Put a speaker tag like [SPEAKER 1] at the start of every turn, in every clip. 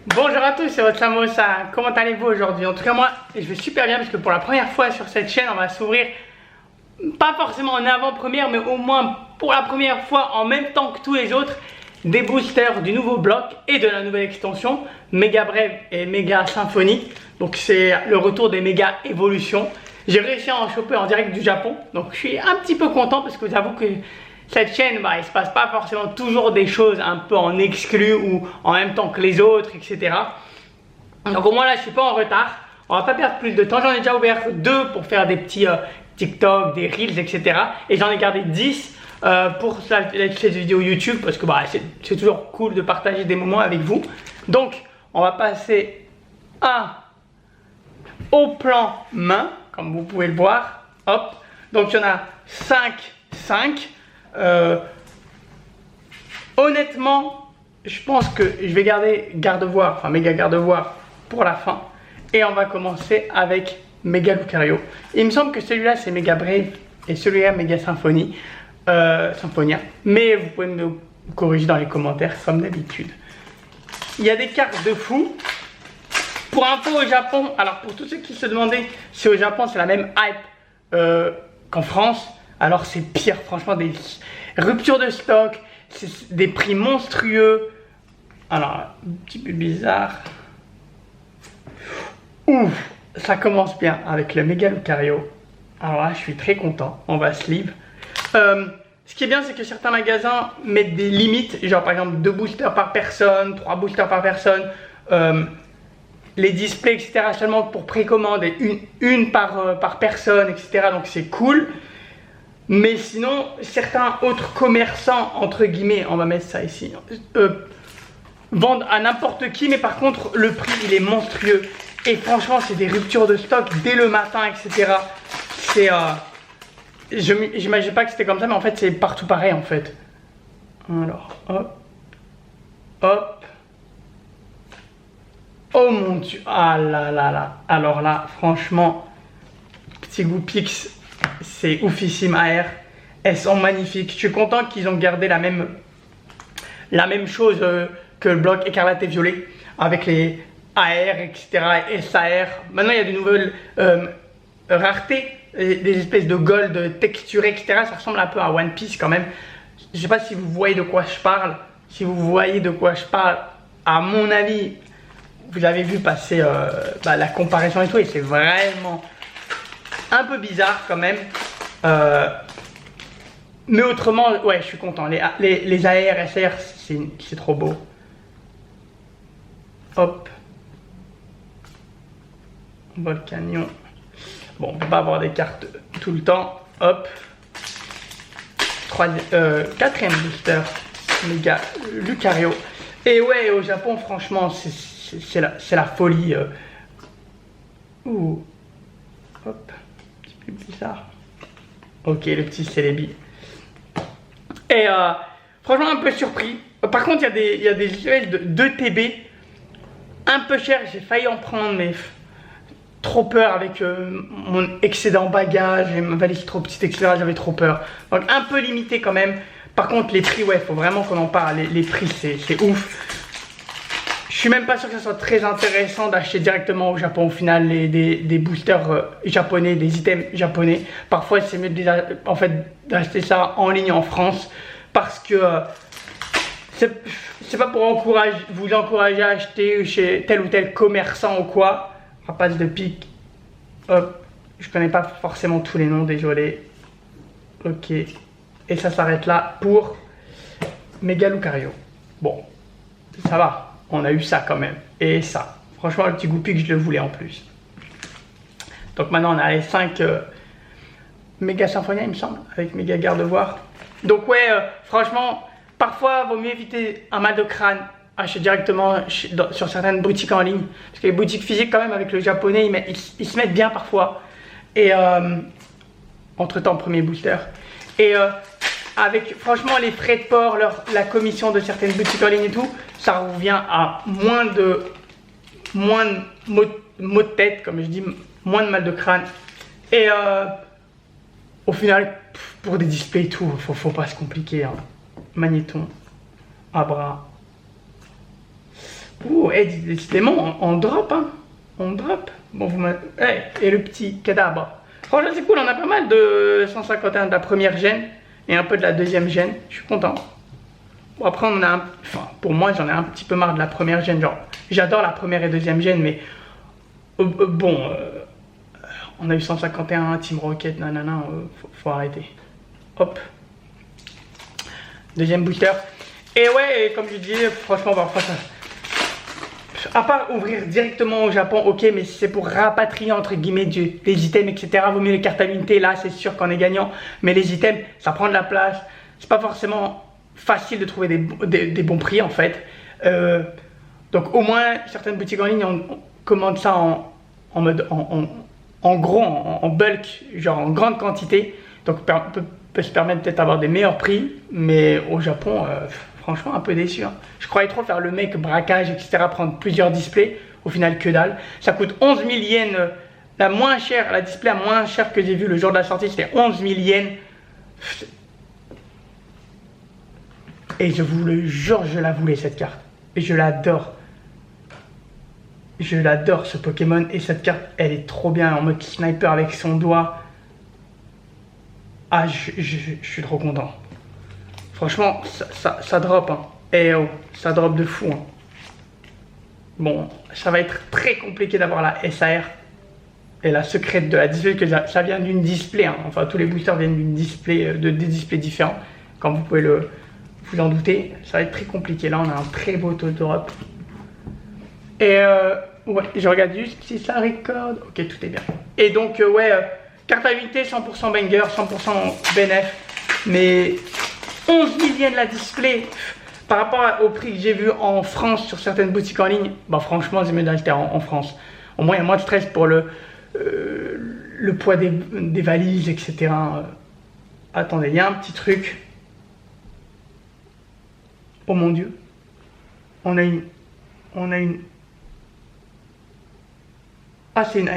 [SPEAKER 1] Bonjour à tous, c'est votre Samosa. Comment allez-vous aujourd'hui? En tout cas moi, je vais super bien parce que pour la première fois sur cette chaîne, on va s'ouvrir pas forcément en avant-première, mais au moins pour la première fois en même temps que tous les autres, des boosters du nouveau bloc et de la nouvelle extension Méga Brave et Méga Symphonie. Donc c'est le retour des Méga Évolutions. J'ai réussi à en choper en direct du Japon, donc je suis un petit peu content parce que j'avoue que cette chaîne, il se passe pas forcément toujours des choses un peu en exclu ou en même temps que les autres, etc. Donc au moins là, je suis pas en retard. On va pas perdre plus de temps. J'en ai déjà ouvert 2 pour faire des petits TikTok, des Reels, etc. Et j'en ai gardé 10 pour cette vidéo YouTube parce que c'est toujours cool de partager des moments avec vous. Donc on va passer au plan main, comme vous pouvez le voir. Hop. Donc il y en a 5. Honnêtement, je pense que je vais garder garde-voire, enfin méga garde-voire pour la fin. Et on va commencer avec Méga Lucario. Il me semble que celui-là c'est Méga Brave et celui-là Méga Symphonie, Symphonia. Mais vous pouvez me corriger dans les commentaires comme d'habitude. Il y a des cartes de fou. Pour info au Japon, alors pour tous ceux qui se demandaient si au Japon c'est la même hype qu'en France, alors c'est pire, franchement, des ruptures de stock, des prix monstrueux. Alors, un petit peu bizarre. Ouf, ça commence bien avec le Méga Lucario. Alors là, je suis très content, on va sleeve. Ce qui est bien, c'est que certains magasins mettent des limites, genre par exemple 2 boosters par personne, 3 boosters par personne. Les displays, etc. seulement pour précommande et une par personne, etc. Donc c'est cool. Mais sinon, certains autres commerçants, entre guillemets, on va mettre ça ici, vendent à n'importe qui, mais par contre, le prix, il est monstrueux. Et franchement, c'est des ruptures de stock dès le matin, etc. C'est... j'imagine pas que c'était comme ça, mais en fait, c'est partout pareil, en fait. Alors, hop. Oh mon dieu, ah là là là. Alors là, franchement, Petit Goût Pix, c'est oufissime AR. Elles sont magnifiques. Je suis content qu'ils ont gardé la même chose que le bloc écarlate et violet avec les AR, etc. et SAR. Maintenant, il y a de nouvelles raretés, des espèces de gold texturés, etc. Ça ressemble un peu à One Piece quand même. Je sais pas si vous voyez de quoi je parle. Si vous voyez de quoi je parle, à mon avis, vous avez vu passer la comparaison et tout, et c'est vraiment un peu bizarre quand même. Mais autrement, ouais, je suis content. Les AR, SR, c'est trop beau. Hop. Volcanion. Bon, on peut pas avoir des cartes tout le temps. Hop. 4ème booster. Méga Lucario. Et ouais, au Japon, franchement, c'est la folie. Ouh. Hop. Un petit peu bizarre. Ok, le petit Celebi. Et franchement, un peu surpris. Par contre, il y a des espèces de TB un peu cher. J'ai failli en prendre, mais trop peur avec mon excédent bagage et ma valise trop petite, etc. J'avais trop peur. Donc, un peu limité quand même. Par contre, les prix, ouais, faut vraiment qu'on en parle. Les prix, c'est ouf. Je suis même pas sûr que ce soit très intéressant d'acheter directement au Japon au final des boosters japonais, des items japonais. Parfois c'est mieux d'acheter ça en ligne en France parce que c'est pas pour vous encourager à acheter chez tel ou tel commerçant ou quoi. Rapace de pique. Hop, je connais pas forcément tous les noms, désolé. Ok, et ça s'arrête là pour Méga Lucario. Bon, ça va. On a eu ça quand même. Et ça. Franchement, le Petit Goût Pix, je le voulais en plus. Donc maintenant, on a les 5 Méga Symphonia, il me semble, avec Méga Garde-Voire. Donc ouais, franchement, parfois, il vaut mieux éviter un mal de crâne. Acheter directement sur certaines boutiques en ligne. Parce que les boutiques physiques, quand même, avec le japonais, ils se mettent bien parfois. Et entre-temps, premier booster. Et avec franchement les frais de port, la commission de certaines boutiques en ligne et tout, ça revient à moins de maux de tête, comme je dis, moins de mal de crâne. Et au final, pour des displays et tout, faut pas se compliquer. Hein. Magnéton, Abra. Ouh, décidément, on drop, hein. On drop. Bon, et le petit cadavre. Franchement, c'est cool, on a pas mal de 151 de la première gêne et un peu de la deuxième gêne. Je suis content. Bon, après, enfin, pour moi, j'en ai un petit peu marre de la première gêne. Genre, j'adore la première et deuxième gêne, mais bon, on a eu 151, Team Rocket, nanana, faut arrêter. Hop. Deuxième booster. Et ouais, comme je disais, franchement, parfois ça. À part ouvrir directement au Japon, ok, mais si c'est pour rapatrier entre guillemets les items, etc., vaut mieux les cartes à l'unité, là c'est sûr qu'on est gagnant. Mais les items, ça prend de la place, c'est pas forcément facile de trouver des bons prix en fait. Donc au moins, certaines boutiques en ligne, on commande ça en mode, en gros, en bulk, genre en grande quantité. Donc on peut se permettre peut-être d'avoir des meilleurs prix, mais au Japon, franchement un peu déçu, hein. Je croyais trop faire le mec braquage, etc., prendre plusieurs displays, au final que dalle. Ça coûte 11 000 yens, la moins chère, la display la moins chère que j'ai vue le jour de la sortie, c'était 11 000 yens. Et je vous le jure, je la voulais cette carte. Et je l'adore. Je l'adore ce Pokémon, et cette carte, elle est trop bien en mode sniper avec son doigt. Ah, je suis trop content. Franchement, ça drop, hein. Eh oh, ça drop de fou, hein. Bon, ça va être très compliqué d'avoir la SAR et la secrète de la display, que ça vient d'une display, hein. Enfin, tous les boosters viennent d'une display, des displays différents, comme vous pouvez vous en douter. Ça va être très compliqué. Là, on a un très beau taux de drop. Et ouais, je regarde juste si ça record. Ok, tout est bien. Et donc, ouais, carte à unité, 100% banger, 100% BNF. Mais 11 000 yens la display, par rapport au prix que j'ai vu en France sur certaines boutiques en ligne, bah franchement, c'est mieux d'acheter en France. Au moins, il y a moins de stress pour le poids des valises, etc. Attendez, il y a un petit truc. Oh mon Dieu. On a une... Ah, c'est une...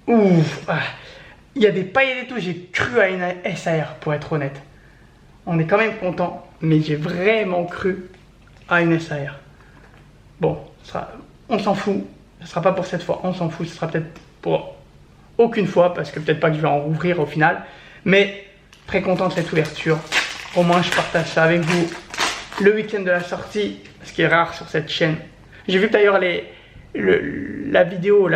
[SPEAKER 1] Ouf. Ah. Il y a des paillettes et tout, j'ai cru à une SAR, pour être honnête. On est quand même content, mais j'ai vraiment cru à une SAR. Bon, on s'en fout. Ce ne sera pas pour cette fois, on s'en fout. Ce sera peut-être pour aucune fois, parce que peut-être pas que je vais en rouvrir au final. Mais très content de cette ouverture. Au moins, je partage ça avec vous le week-end de la sortie, ce qui est rare sur cette chaîne. J'ai vu d'ailleurs la vidéo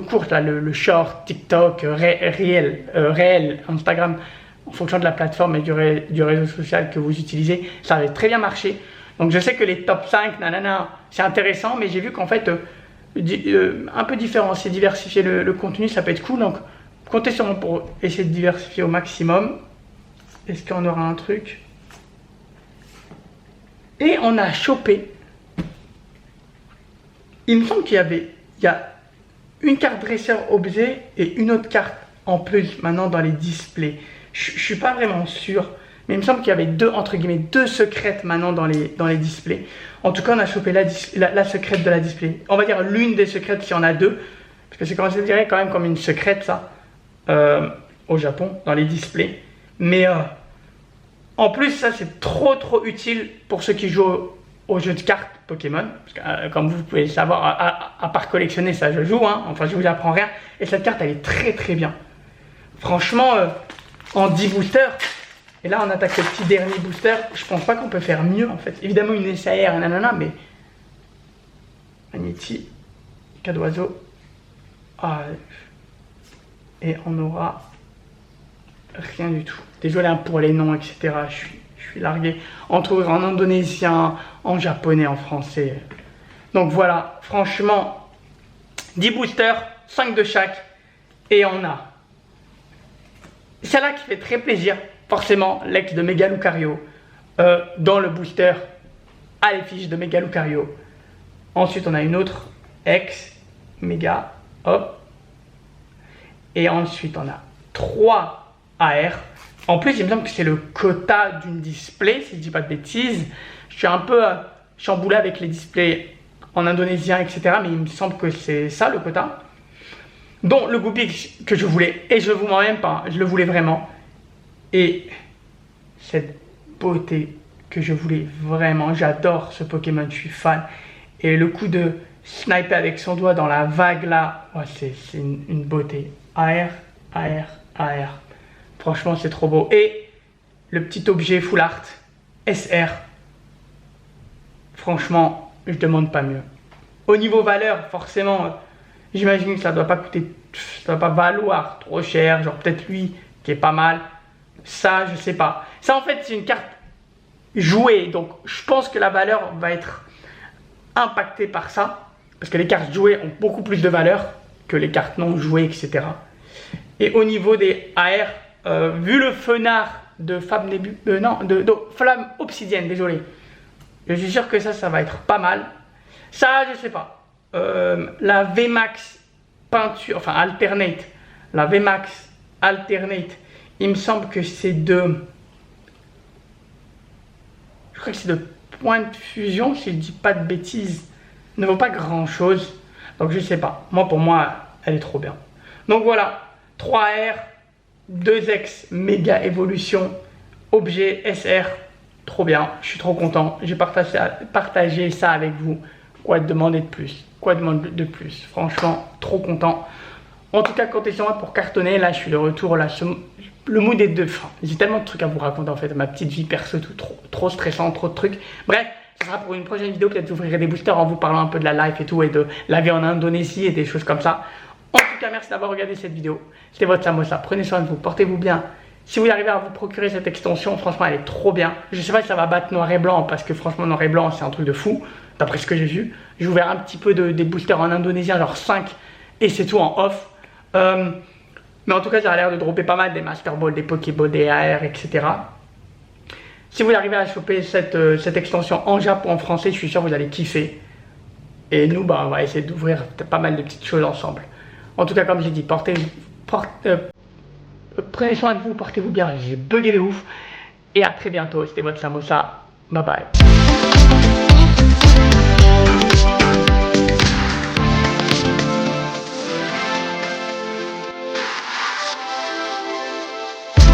[SPEAKER 1] courte, là, le short, TikTok, réel, Instagram, en fonction de la plateforme et du réseau social que vous utilisez, ça avait très bien marché. Donc je sais que les top 5, nanana, c'est intéressant, mais j'ai vu qu'en fait, un peu différencier, diversifier le contenu, ça peut être cool. Donc comptez sur moi pour essayer de diversifier au maximum. Est-ce qu'on aura un truc? Et on a chopé. Il me semble qu'il y a une carte dresseur objet et une autre carte en plus maintenant dans les displays. Je suis pas vraiment sûr, mais il me semble qu'il y avait entre guillemets deux secrètes maintenant dans les displays. En tout cas, on a chopé la secrète de la display. On va dire l'une des secrètes si on a deux, parce que c'est quand même comme une secrète ça au Japon dans les displays. Mais en plus, ça c'est trop utile pour ceux qui jouent au jeu de cartes Pokémon, parce que, comme vous pouvez le savoir, à part collectionner, ça je joue, hein. Enfin je vous apprends rien, et cette carte elle est très bien. Franchement, en 10 boosters, et là on attaque le petit dernier booster, je pense pas qu'on peut faire mieux en fait. Évidemment une SAR, nanana, mais Magnéti, cas d'oiseau, et on aura rien du tout. Désolé pour les noms, etc. Je suis largué entre en indonésien, en japonais, en français. Donc voilà, franchement, 10 boosters, 5 de chaque. Et on a celle-là qui fait très plaisir, forcément, l'ex de Mega Lucario. Dans le booster, à l'effigie de Mega Lucario. Ensuite, on a une autre ex, Mega, hop. Et ensuite, on a 3 AR. En plus, il me semble que c'est le quota d'une display, si je dis pas de bêtises. Je suis un peu chamboulé avec les displays en indonésien, etc. Mais il me semble que c'est ça le quota. Dont le Goopy que je voulais. Et je vous mens même pas, je le voulais vraiment. Et cette beauté que je voulais vraiment. J'adore ce Pokémon, je suis fan. Et le coup de sniper avec son doigt dans la vague là, ouais, c'est une beauté. AR, AR, AR. Franchement, c'est trop beau. Et le petit objet full art SR. Franchement, je demande pas mieux. Au niveau valeur, forcément, j'imagine que ça doit pas coûter, ça doit pas valoir trop cher. Genre peut-être lui qui est pas mal. Ça, je sais pas. Ça, en fait, c'est une carte jouée. Donc, je pense que la valeur va être impactée par ça. Parce que les cartes jouées ont beaucoup plus de valeur que les cartes non jouées, etc. Et au niveau des AR, vu le fenard de Flamme Flamme Obsidienne, désolé. Je suis sûr que ça va être pas mal. Ça, je sais pas. La VMAX peinture, enfin alternate. La VMAX alternate. Il me semble que c'est de... Je crois que c'est de point de fusion, si je dis pas de bêtises. Ne vaut pas grand chose. Donc je sais pas. Moi, pour moi, elle est trop bien. Donc voilà. 3R, 2X, méga évolution, objet SR. Trop bien. Je suis trop content. J'ai partagé ça avec vous. Quoi demander de plus? Quoi demander de plus? Franchement, trop content. En tout cas, comptez sur moi pour cartonner. Là, je suis de retour. Là, le mood est de fin. J'ai tellement de trucs à vous raconter en fait. Ma petite vie perso, tout trop stressant, trop de trucs. Bref, ce sera pour une prochaine vidéo. Peut-être j'ouvrirai des boosters en vous parlant un peu de la life et tout, et de la vie en Indonésie et des choses comme ça. En tout cas, merci d'avoir regardé cette vidéo. C'était votre Samosa. Prenez soin de vous. Portez-vous bien. Si vous arrivez à vous procurer cette extension, franchement, elle est trop bien. Je sais pas si ça va battre noir et blanc, parce que franchement, noir et blanc, c'est un truc de fou, d'après ce que j'ai vu. J'ai ouvert un petit peu des boosters en indonésien, genre 5, et c'est tout en off. Mais en tout cas, ça a l'air de dropper pas mal, des Master Balls, des Pokéballs, des AR, etc. Si vous arrivez à choper cette extension en Japon, en français, je suis sûr que vous allez kiffer. Et nous, bah, on va essayer d'ouvrir pas mal de petites choses ensemble. En tout cas, comme j'ai dit, prenez soin de vous, portez-vous bien, j'ai bugué de ouf. Et à très bientôt, c'était votre Samosa. Bye bye.